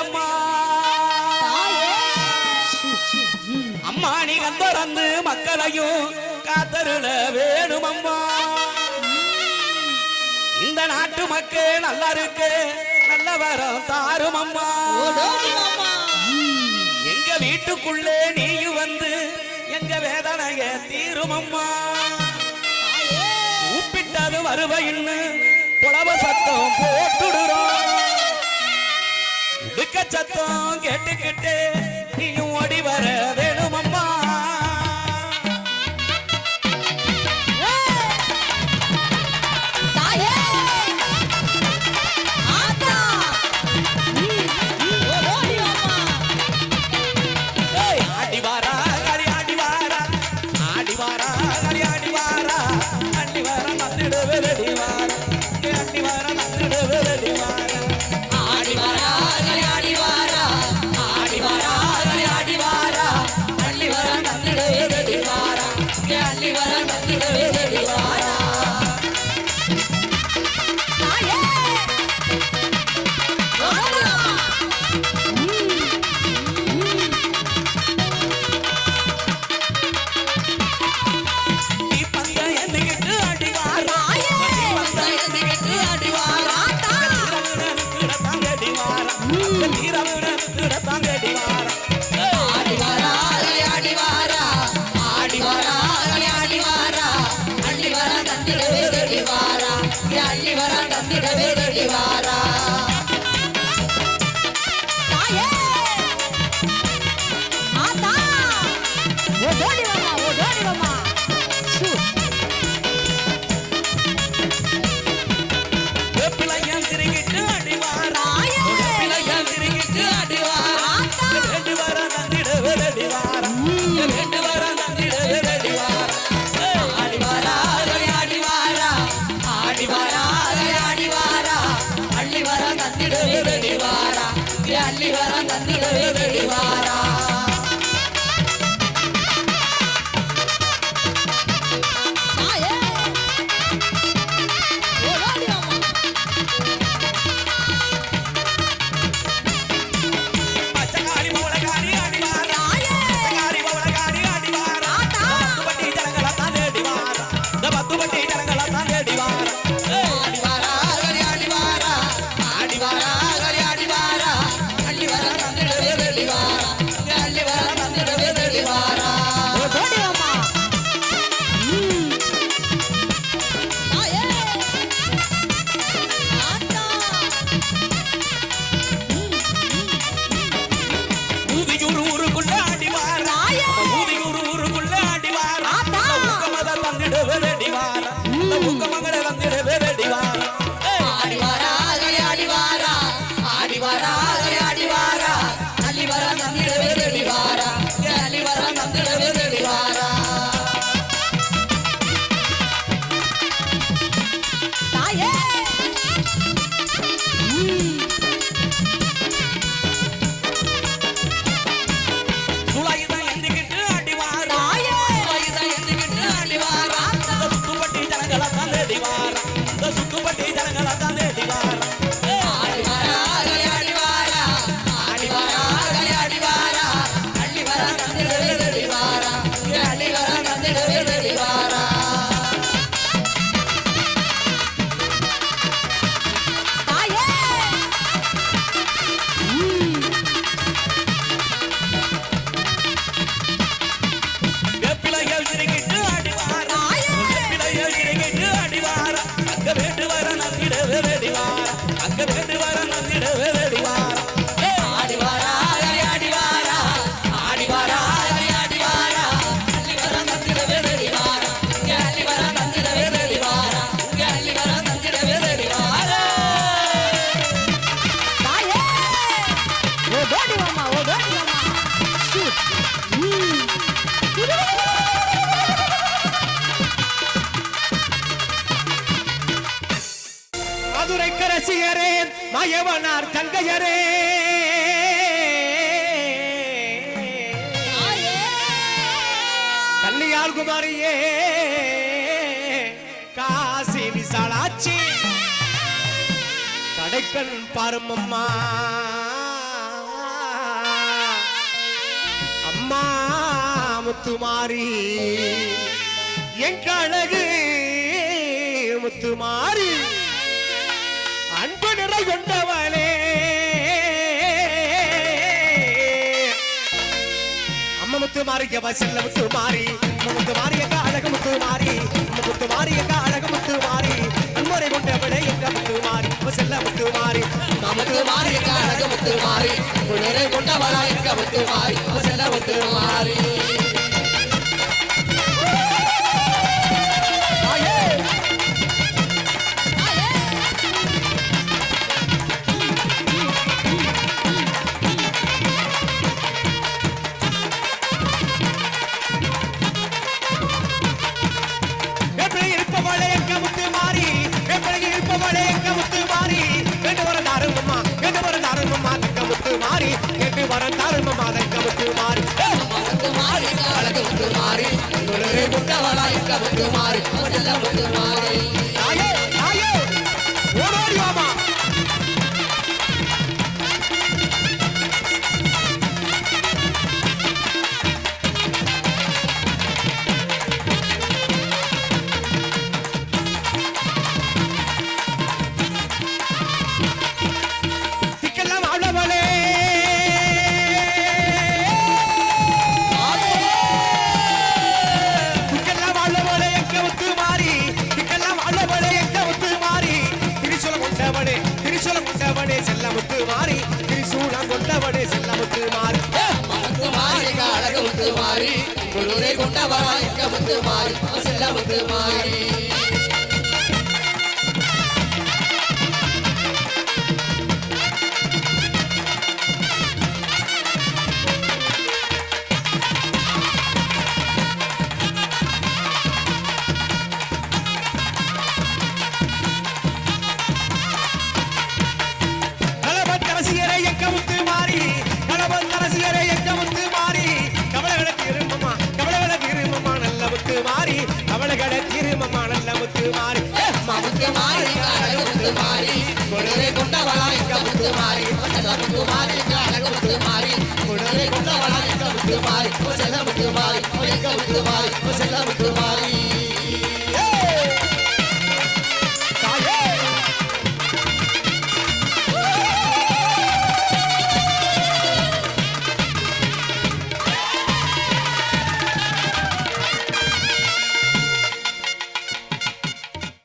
அம்மா அம்மா நீ கந்தறந்து மக்களையும் காத்தருள வேணும் அம்மா இந்த நாட்டு மக்கள் நல்லா இருக்கு நல்ல வரம் தாரும் அம்மா எங்க வீட்டுக்குள்ளே நீயும் வந்து எங்க வேதனைய தீரும் அம்மா கூப்பிட்டது வருவைன்னு புலவ சத்தம் போட்டுடுறோம் உடுக்க சத்தம் கேட்டுக்கிட்டு நீயும் ஓடி வர வேணும் அம்மா ரசிகரே மாயவனார் தங்கையரே கல்யாண் குமாரியே காசி விசாலாச்சி கடைக்கண் பாருமம்மா முத்துமாரி எங்க அழகு முத்துமாரி அன்பு நிறை கொண்டவளே அம்மா முத்துமாரி செல்ல முத்துமாரி முத்துமாரி எங்க அழகு முத்துமாரி முத்துமாரி எங்க அழகு முத்துமாரி அன்புரை கொண்டவளே எங்க முத்துமாரி செல்ல முத்துமாரி முத்துமாரி எங்க அழகு முத்துமாரி குளிரை கொண்டவளா எங்க முத்துமாரி செல்ல முத்துமாரி முத்துமாரி செல்ல முத்துமாரி ஓடோடி வாமா திக்கெல்லாம் ஆளவளே செல்ல முத்துமாரி திரிசூலம் கொண்டவனே செல்ல முத்துமாரி முத்துமாரி எங்க அழகு முத்துமாரி குளிரை கொண்டவளா எங்க முத்துமாரி செல்ல முத்துமாரி முத்துமாரி குளிரை கொண்டவளா எங்க முத்துமாரி செல்ல முத்துமாரி எங்க அழகு முத்துமாரி குளிரை கொண்டவளா எங்க முத்துமாரி செல்ல முத்துமாரி எங்க முத்துமாரி செல்ல முத்துமாரி